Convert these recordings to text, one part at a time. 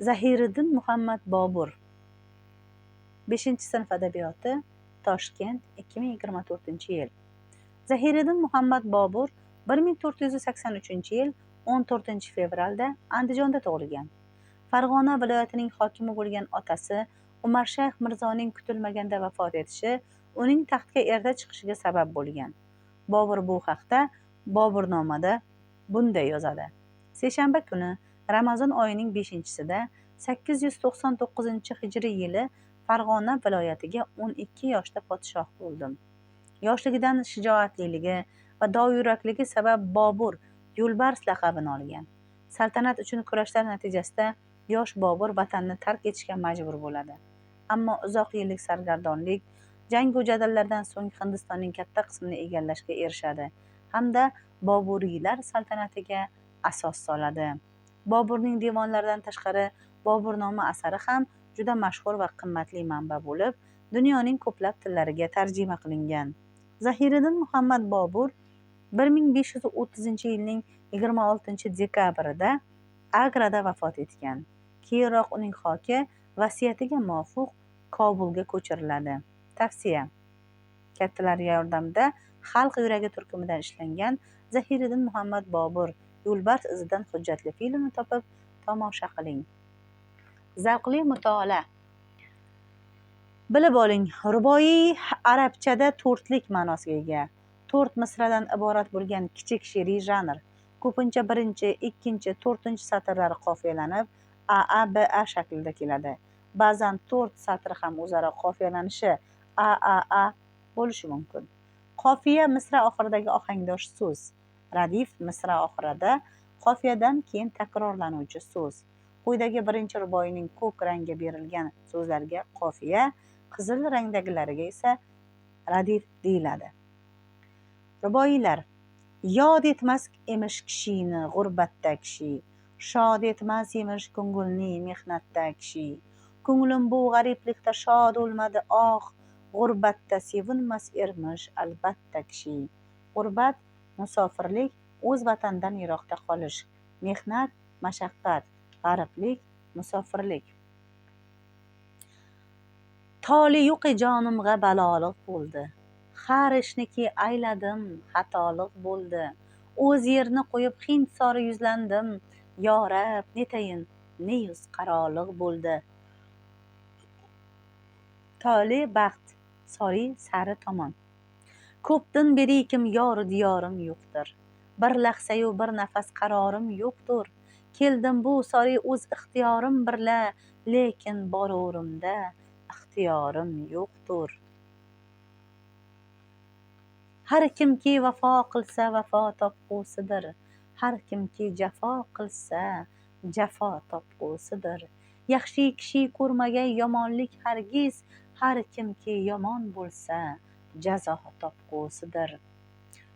Zahiriddin Muhammad Bobur 5-sinf adabiyoti Toshkent 2024-yil. Zahiriddin Muhammad Bobur 1483-yil 14-fevralda Andijonda tug'ilgan. Farg'ona viloyatining hokimi bo'lgan otasi Umarshayx Mirzoning kutilmaganda vafot etishi uning taxtga erta chiqishiga sabab bo'lgan. Bobur bu haqda Boburnomada bunday yozadi. Seshanba kuni Ramazon oyining 5-sida 899-hijriy yili Farg'ona viloyatiga 12 yoshda podshoh bo'ldim. Yoshligidan shijoatliligi va dovyurakligi sabab Bobur Yo'lbars laqabini olgan. Saltanat uchun kurashlar natijasida yosh Bobur vatanni tark etishga majbur bo'ladi. Ammo uzoq yillik sargardonlik, jang va jadallardan so'ng Hindistonning katta qismini egallashga erishadi hamda Boburiylar saltanatiga asos soladi. Boburning devonlaridan tashqari Boburnoma asari ham juda mashhur va qimmatli manba bo'lib, dunyoning ko'plab tillariga tarjima qilingan. Zahiriddin Muhammad Bobur 1530-yilning 26-dekabrida Agrada vafot etgan. Keyinroq uning xoki vasiyatiga muvofiq Kobulga ko'chiriladi. Tavsiya: kattalar yordamida xalq yuragi turkumidan ishlangan Zahiriddin Muhammad Bobur Yo'lbars izidan hujjatli filmni topib tomosha qiling. Zavqli mutolaa. Bilib oling, ruboiy arabchada to'rtlik ma'nosiga ega. 4 misradan iborat bo'lgan kichik she'riy janr. Ko'pincha 1, 2, 4 satrlari qofiyalanib, AABA shaklida keladi. Ba'zan 4 satr ham o'zaro qofiyalanishi AAA bo'lishi mumkin. Qofiya misra oxiridagi ohangdosh so'z. Radif misra oxirida qofiyadan keyin takrorlanuvchi so'z. Quyidagi birinchi ruboiyning ko'k rangga berilgan so'zlarga qofiya, qizil rangdagilariga esa radif deyiladi. Ruboiylar: yod etmas emish kishini g'urbatda kishi, shod etmas emish ko'ngilni mehnatda kishi. Ko'nglim bu g'ariblikda shod o'lmadi g'urbatda sevinmas ermish albatta kishi. G'urbat musofirlik, o'z vatanidan yiroqda qolish. Mehnat, mashaqqat, g'ariblik, musofirlik. Toli yo'qi jonimga baloliq bo'ldi. Har ishniki ayladim, xatoliq bo'ldi. O'z yerni qo'yib Hind sori yuzlandim. Yo Rab, netayin, ne yuz qaroliq bo'ldi. Toli baxt, sori sari tomon. Ko'pdan berikim yoru diyorim yo'qdir. Bir lahzayu bir nafas qarorim yo'qdir. Keldim bu sori o'z ixtiyorim birla, lekin borurimda ixtiyorim yo'qdir. Har kimki vafo qilsa vafo topqusidir. Har kimki jafo qilsa jafo topqusidir. Yaxshi kishi ko'rmagay yomonlik hargiz. Har kimki yomon bo'lsa jazo topqusidir.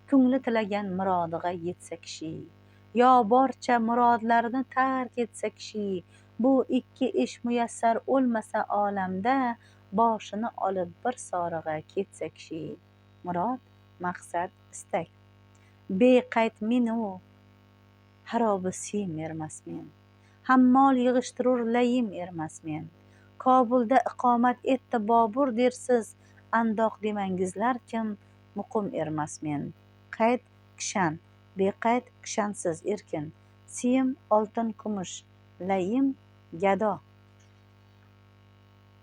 Ko'ngli tilagan murodiga yetsa kishi, yo barcha murodlarini tark etsa kishi, bu ikki ish muyassar o'lmasa olamda, boshini olib bir sorig'a ketsa kishi. Murod, maqsad, istak. Beqayd menu harobi siyim ermasmen. Hammol yig'ishtirur layim ermasmen. Kobulda iqomat etdi Bobur dersiz, andoq demangizlar kim muqim ermasmen. Qayd kishan, beqayd kishansiz erkin. Siyim oltin kumush, layim gado.